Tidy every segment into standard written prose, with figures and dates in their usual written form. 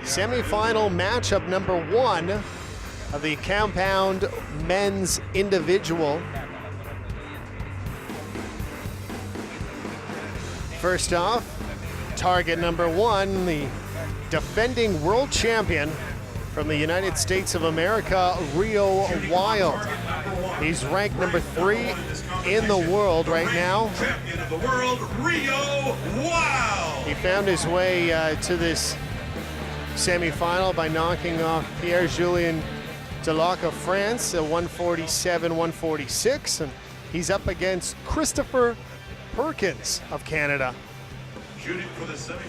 Semifinal matchup number 1 of the compound men's individual. First off, target number 1, the defending world champion from the United States of America, Reo Wilde. He's ranked number 3 in the world right now. Champion of the world, Reo Wilde. He found his way to this semifinal by knocking off Pierre-Julien Delac of France at 147-146, and he's up against Christopher Perkins of Canada.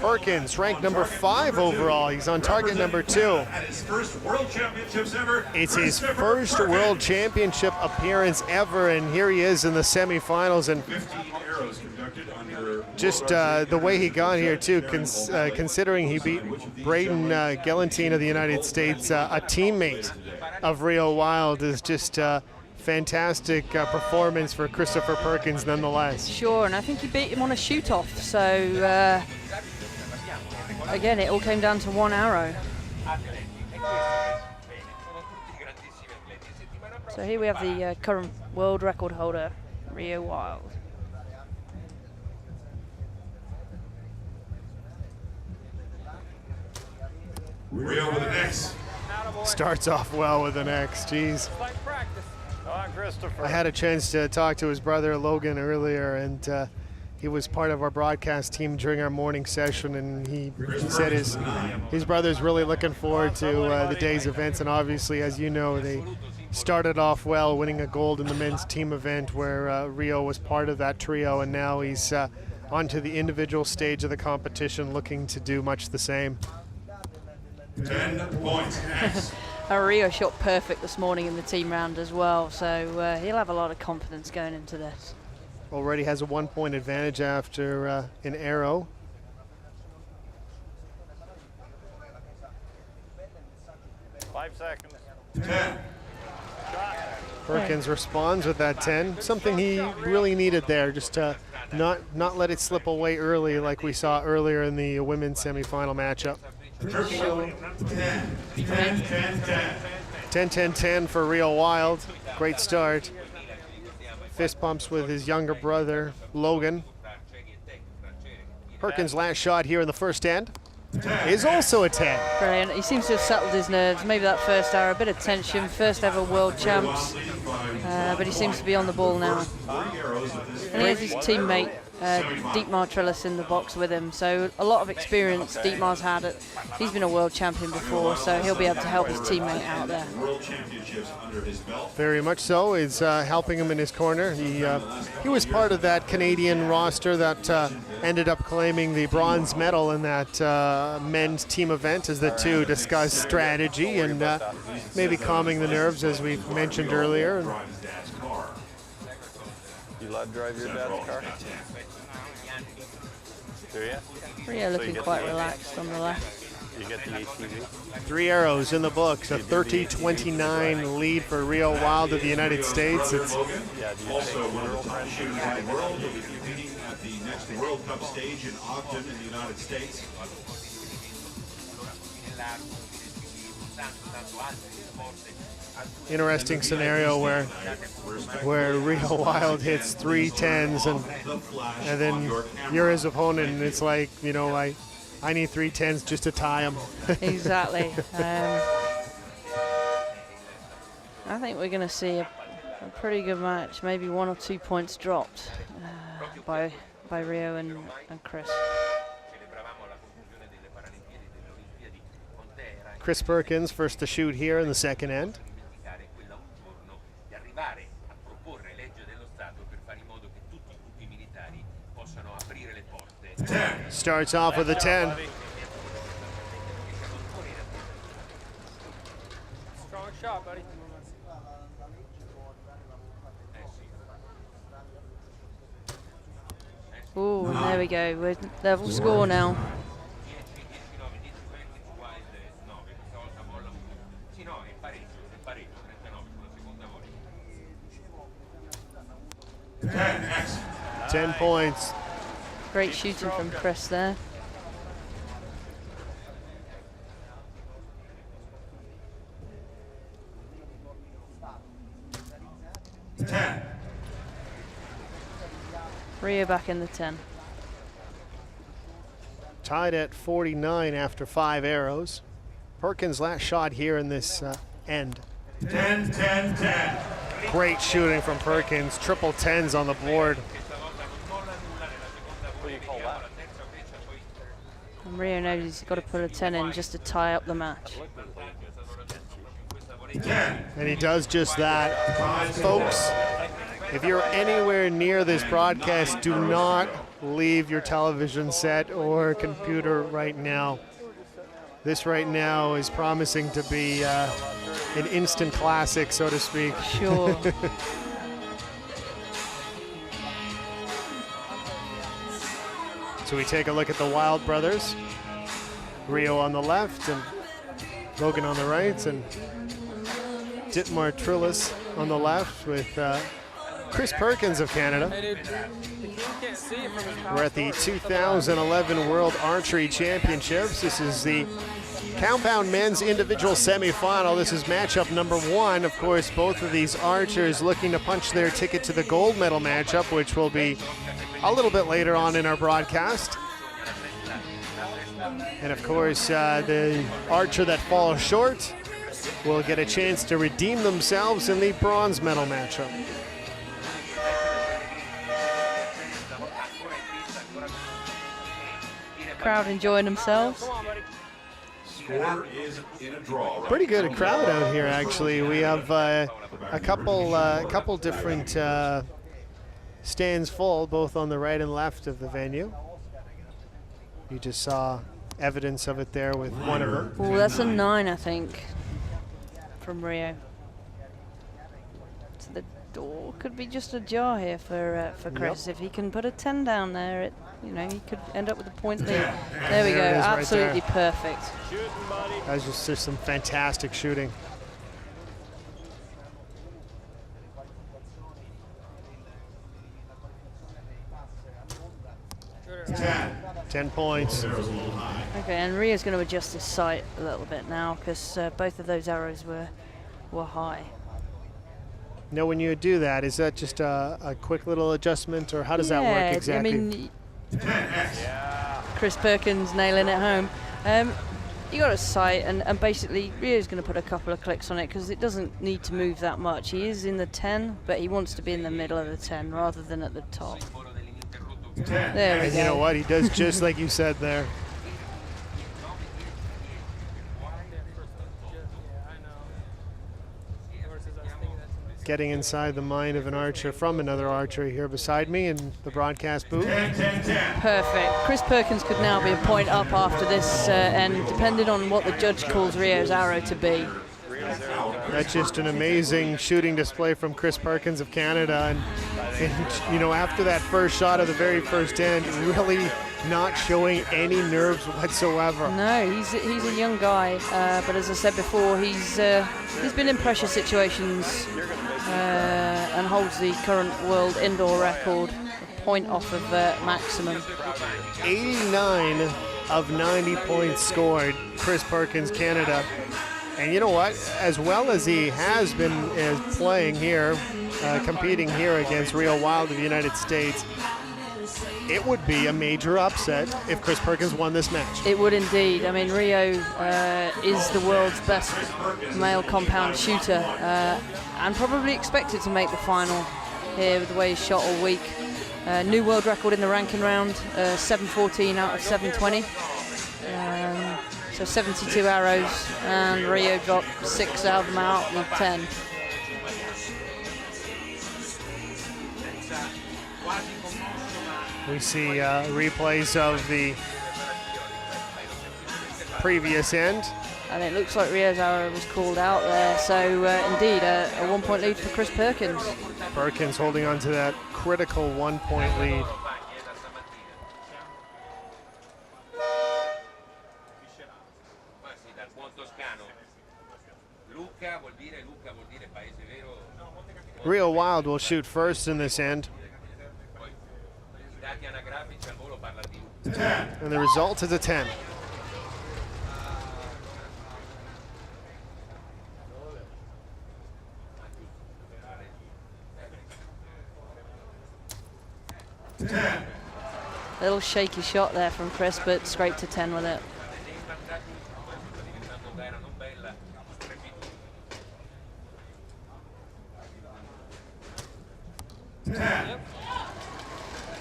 Perkins ranked number 5 overall. He's on target number 2. At his first World Championships ever. It's his first World Championship appearance ever, and here he is in the semifinals. And 15 arrows conducted under just the way he got here too, considering he beat Braden Gelantine of the United States, a teammate of Reo Wilde, is just fantastic performance for Christopher Perkins nonetheless. Sure, and I think he beat him on a shoot-off, so again, it all came down to one arrow. So here we have the current world record holder, Reo Wilde. Reo with an X. Starts off well with an X, geez. I had a chance to talk to his brother Logan earlier, and he was part of our broadcast team during our morning session, and he said his brother's really looking forward to the day's events, and obviously, as you know, they started off well, winning a gold in the men's team event where Reo was part of that trio, and now he's onto the individual stage of the competition looking to do much the same. 10 points. Reo shot perfect this morning in the team round as well, so he'll have a lot of confidence going into this. Already has a 1-point advantage after an arrow. Five seconds. 10. Perkins responds with that 10, something he really needed there, just to not let it slip away early like we saw earlier in the women's semifinal matchup. 10-10-10 for Reo Wilde. Great start. Fist pumps with his younger brother, Logan. Perkins' last shot here in the first end is also a 10. Brilliant. He seems to have settled his nerves. Maybe that first arrow, a bit of tension, first ever world champs, but he seems to be on the ball now. And he has his teammate, Dietmar Trillis, in the box with him, so a lot of experience Dietmar's had. He's been a world champion before, so he'll be able to help his teammate out there. Very much so. Is helping him in his corner. He was part of that Canadian roster that ended up claiming the bronze medal in that men's team event as the two discussed strategy and maybe calming the nerves, as we mentioned earlier. You let drive your dad's car? Do you? Reo looking quite relaxed on the left. You get the ATV? 3 arrows in the books, a 30-29 lead for Reo Wilde of the United States. It's Also, shooting in the world, will be competing at the next World Cup stage in Ogden in the United States. interesting scenario where Reo Wilde hits 3 10s and then you're his opponent, and it's like, you know, I need 3 10s just to tie him. Exactly. I think we're going to see a pretty good match, maybe 1 or 2 points dropped by Reo and Chris. Chris Perkins first to shoot here in the second end. Starts off with a 10. Strong shot, buddy. Ooh, there we go. We're level score now. Next. 10 points. Great shooting from Chris there. 10. Reo back in the 10. Tied at 49 after 5 arrows. Perkins' last shot here in this end. 10, 10, 10. Great shooting from Perkins. Triple tens on the board. What do you call that? And Reo knows he's got to put a 10 in just to tie up the match. 10. And he does just that. Folks, if you're anywhere near this broadcast, do not leave your television set or computer right now. This right now is promising to be an instant classic, so to speak. Sure. So we take a look at the Wilde brothers. Reo on the left and Logan on the right, and Dietmar Trillis on the left with Chris Perkins of Canada. We're at the 2011 World Archery Championships. This is the compound men's individual semifinal. This is matchup number 1. Of course, both of these archers looking to punch their ticket to the gold medal matchup, which will be a little bit later on in our broadcast. And of course, the archer that falls short will get a chance to redeem themselves in the bronze medal matchup. Crowd enjoying themselves. Score is in a draw. Right Pretty good now. crowd out here, actually. We have a couple different stands full, both on the right and left of the venue. You just saw evidence of it there with one of them. Oh, that's a 9, I think, from Reo. So the door could be just ajar here for Chris. If he can put a 10 down there, he could end up with a point lead. There we go, There it is right absolutely there. perfect. That was just some fantastic shooting. Ten. 10 points. Okay, and Rio's going to adjust his sight a little bit now because both of those arrows were high. Now, when you do that, is that just a quick little adjustment, or how does that work exactly? I mean, Chris Perkins nailing it home. You got a sight, and basically Rio's going to put a couple of clicks on it because it doesn't need to move that much. He is in the 10, but he wants to be in the middle of the 10 rather than at the top. There we And go. you know what? He does just like you said there. Getting inside the mind of an archer from another archer here beside me in the broadcast booth. 10, 10, 10. Perfect. Chris Perkins could now be a point up after this, and depending on what the judge calls Rio's arrow to be. That's just an amazing shooting display from Chris Perkins of Canada. And after that first shot of the very first end, really not showing any nerves whatsoever. No, he's a young guy, but as I said before, he's been in pressure situations and holds the current world indoor record, a point off of maximum. 89 of 90 points scored, Chris Perkins, Canada. And you know what? As well as he has been playing here, competing here against Reo Wilde of the United States, it would be a major upset if Chris Perkins won this match. It would indeed. I mean, Reo is the world's best male compound shooter and probably expected to make the final here with the way he's shot all week. New world record in the ranking round, 714 out of 720. So 72 arrows, and Reo got 6 out of them out of 10. We see replays of the previous end. And it looks like Rio's arrow was called out there. So indeed, a 1-point lead for Chris Perkins. Perkins holding on to that critical 1-point lead. Reo Wilde will shoot first in this end. And the result is a 10. Little shaky shot there from Chris, but scraped to 10 with it.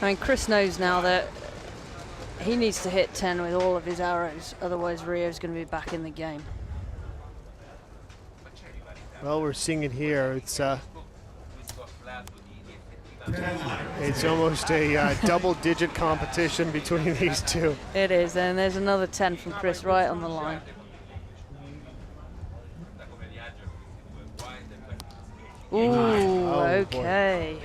I mean, Chris knows now that he needs to hit 10 with all of his arrows, otherwise Reo's going to be back in the game. Well, we're seeing it here. It's almost a double-digit competition between these two. It is, and there's another 10 from Chris right on the line. Ooh, okay.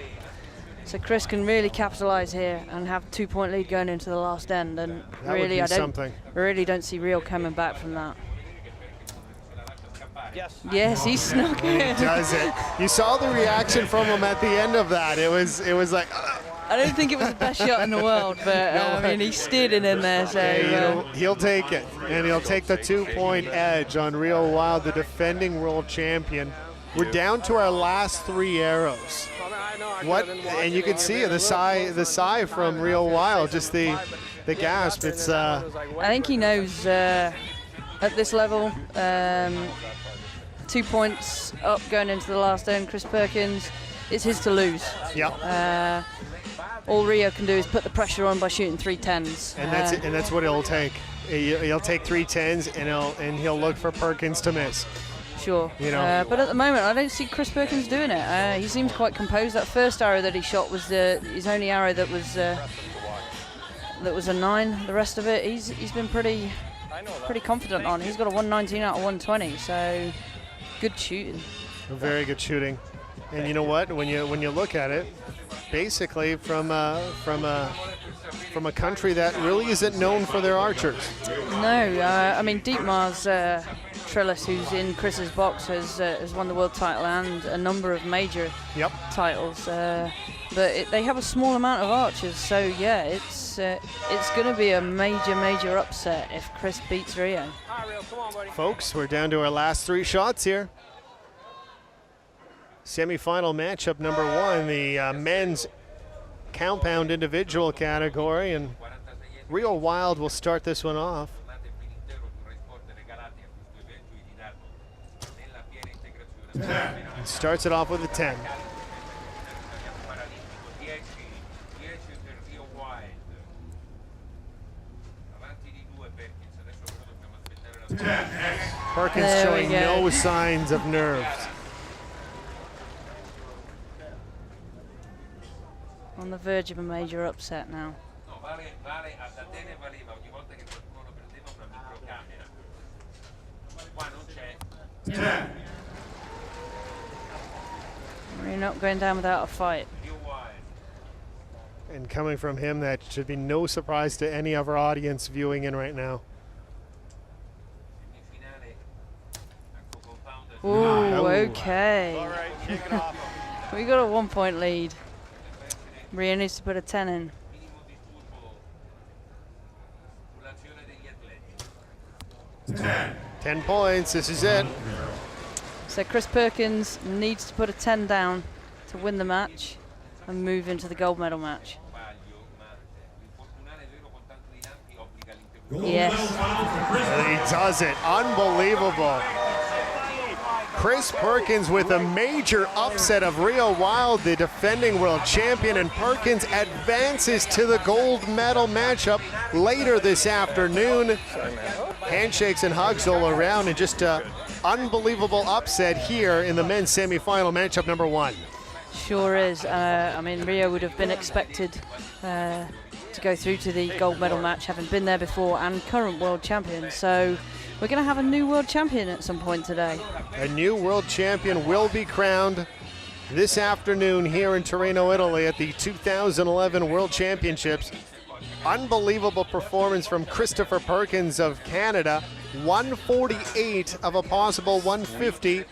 So Chris can really capitalize here and have a 2-point lead going into the last end, and That really I really don't see Reo coming back from that. Yes, he snuck it. He does it. You saw the reaction from him at the end of that. It was like. I don't think it was the best shot in the world, but I mean, he steered it in there, so. He'll take it, and he'll take the 2-point edge on Reo Wilde, the defending world champion. We're down to our last 3 arrows. And you can see the sigh from Reo Wilde, just the gasp. It's. I think he knows at this level, 2 points up going into the last end. Chris Perkins, it's his to lose. Yeah. All Reo can do is put the pressure on by shooting 3 10s. And that's it, and that's what he'll take. He'll take 3 10s, and he'll look for Perkins to miss. Sure. You know. But at the moment, I don't see Chris Perkins doing it. He seems quite composed. That first arrow that he shot was his only arrow that was a 9. The rest of it, he's been pretty confident on. He's got a 119 out of 120, so good shooting. Very good shooting. And you know what? When you look at it, basically from a country that really isn't known for their archers. No, I mean Dietmar's Trillis, who's in Chris's box, has won the world title and a number of major titles. But they have a small amount of archers, so yeah, it's going to be a major upset if Chris beats Reo. Folks, we're down to our last 3 shots here. Semi-final matchup number 1, the men's compound individual category, and Reo Wilde will start this one off. And starts it off with a 10. Perkins showing no signs of nerves. On the verge of a major upset now. We're not going down without a fight. And coming from him, that should be no surprise to any of our audience viewing in right now. Ooh, okay. All right, shake it off. We got a 1-point lead. Reo needs to put a 10 in. 10 points, this is it. So Chris Perkins needs to put a 10 down to win the match and move into the gold medal match. Yes. He does it, unbelievable. Chris Perkins with a major upset of Reo Wilde, the defending world champion, and Perkins advances to the gold medal matchup later this afternoon. Handshakes and hugs all around, and just an unbelievable upset here in the men's semifinal matchup number 1. Sure is. I mean, Reo would have been expected to go through to the gold medal match, having been there before and current world champion. So we're going to have a new world champion at some point today. A new world champion will be crowned this afternoon here in Turin, Italy at the 2011 World Championships. Unbelievable performance from Christopher Perkins of Canada. 148 of a possible 150.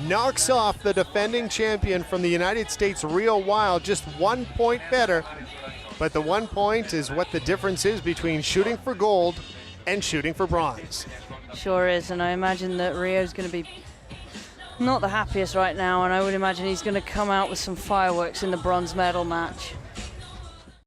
Knocks off the defending champion from the United States, Reo Wilde, just 1 point better. But the 1 point is what the difference is between shooting for gold and shooting for bronze. Sure is, and I imagine that Reo's going to be not the happiest right now, and I would imagine he's going to come out with some fireworks in the bronze medal match.